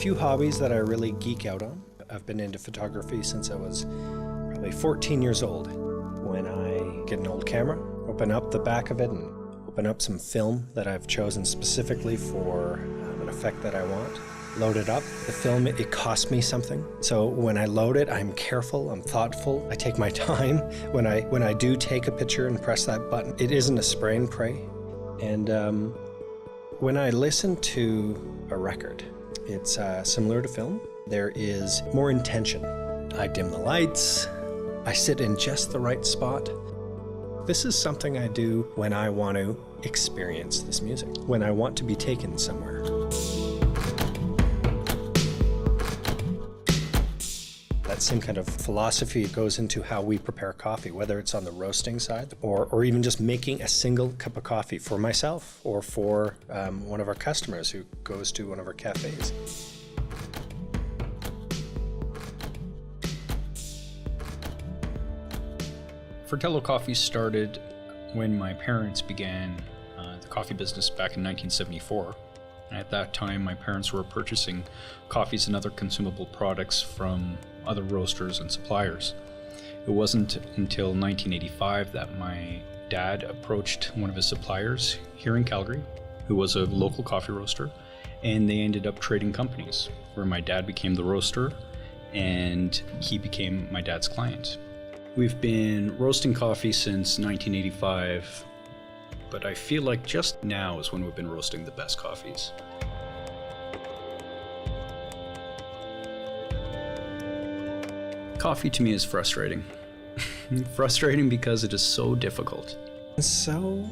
few hobbies that I really geek out on. I've been into photography since I was probably 14 years old. When I get an old camera, open up the back of it and open up some film that I've chosen specifically for an effect that I want. Load it up. The film, it costs me something. So when I load it, I'm careful, I'm thoughtful. I take my time. When I do take a picture and press that button, it isn't a spray and pray. And when I listen to a record, it's similar to film. There is more intention. I dim the lights. I sit in just the right spot. This is something I do when I want to experience this music, when I want to be taken somewhere. That same kind of philosophy goes into how we prepare coffee, whether it's on the roasting side or even just making a single cup of coffee for myself or for one of our customers who goes to one of our cafes. Fratello Coffee started when my parents began the coffee business back in 1974. And at that time, my parents were purchasing coffees and other consumable products from other roasters and suppliers. It wasn't until 1985 that my dad approached one of his suppliers here in Calgary, who was a local coffee roaster, and they ended up trading companies, where my dad became the roaster and he became my dad's client. We've been roasting coffee since 1985, but I feel like just now is when we've been roasting the best coffees. Coffee to me is frustrating. Frustrating because it is so difficult. So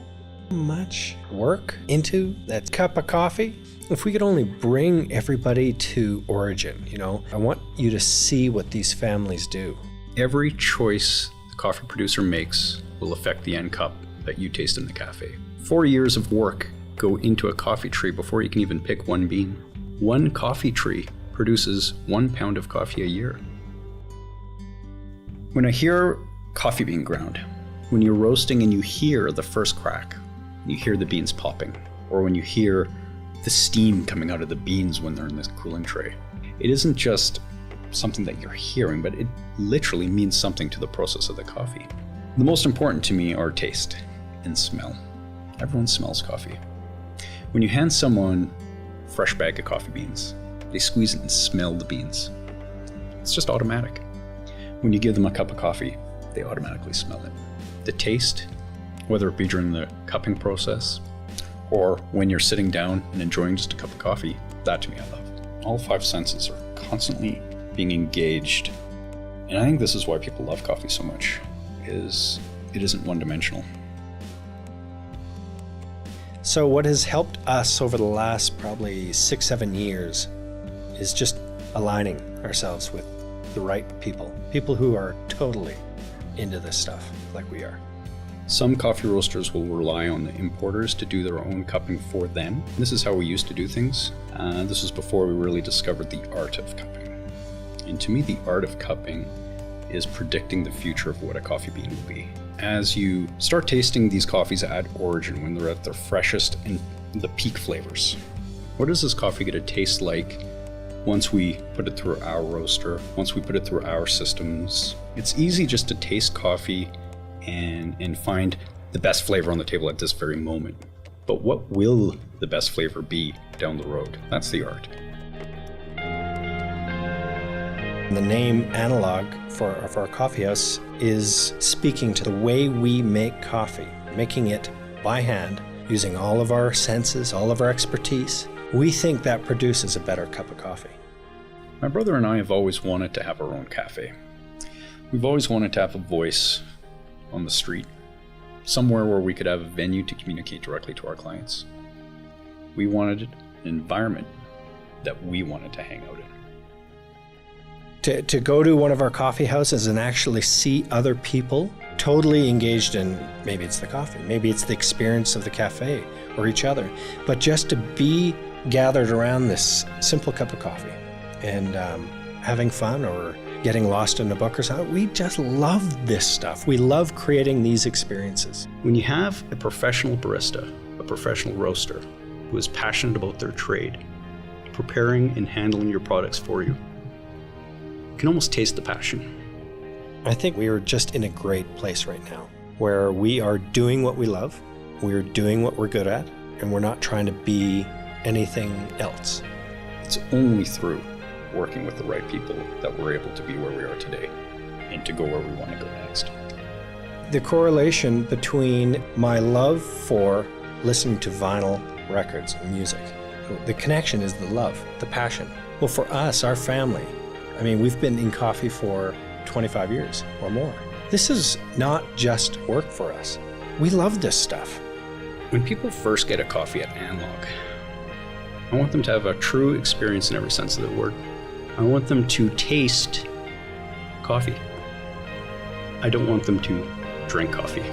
much work into that cup of coffee. If we could only bring everybody to origin, I want you to see what these families do. Every choice the coffee producer makes will affect the end cup that you taste in the cafe. 4 years of work go into a coffee tree before you can even pick one bean. One coffee tree produces 1 pound of coffee a year. When I hear coffee being ground, when you're roasting and you hear the first crack, you hear the beans popping, or when you hear the steam coming out of the beans when they're in this cooling tray, it isn't just something that you're hearing, but it literally means something to the process of the coffee. The most important to me are taste and smell. Everyone smells coffee. When you hand someone a fresh bag of coffee beans, they squeeze it and smell the beans. It's just automatic. When you give them a cup of coffee, they automatically smell it. The taste, whether it be during the cupping process or when you're sitting down and enjoying just a cup of coffee, that to me I love. All 5 senses are constantly being engaged. And I think this is why people love coffee so much, is it isn't one-dimensional. So what has helped us over the last probably 6-7 years is just aligning ourselves with the right people who are totally into this stuff like we are. Some coffee roasters will rely on the importers to do their own cupping for them. This is how we used to do things. This was before we really discovered the art of cupping. And to me, the art of cupping is predicting the future of what a coffee bean will be. As you start tasting these coffees at origin, when they're at their freshest and the peak flavors, what is this coffee going to taste like once we put it through our roaster, once we put it through our systems? It's easy just to taste coffee and find the best flavor on the table at this very moment. But what will the best flavor be down the road? That's the art. The name Analog for our coffee house is speaking to the way we make coffee, making it by hand, using all of our senses, all of our expertise. We think that produces a better cup of coffee. My brother and I have always wanted to have our own cafe. We've always wanted to have a voice on the street, somewhere where we could have a venue to communicate directly to our clients. We wanted an environment that we wanted to hang out in. To go to one of our coffee houses and actually see other people totally engaged in, maybe it's the coffee, maybe it's the experience of the cafe or each other, but just to be gathered around this simple cup of coffee and having fun or getting lost in a book or something. We just love this stuff. We love creating these experiences. When you have a professional barista, a professional roaster who is passionate about their trade, preparing and handling your products for you. You can almost taste the passion. I think we are just in a great place right now where we are doing what we love, we're doing what we're good at, and we're not trying to be anything else. It's only through working with the right people that we're able to be where we are today and to go where we want to go next. The correlation between my love for listening to vinyl records and music, the connection is the love, the passion. Well, for us, our family, I mean, we've been in coffee for 25 years or more. This is not just work for us. We love this stuff. When people first get a coffee at Analog, I want them to have a true experience in every sense of the word. I want them to taste coffee. I don't want them to drink coffee.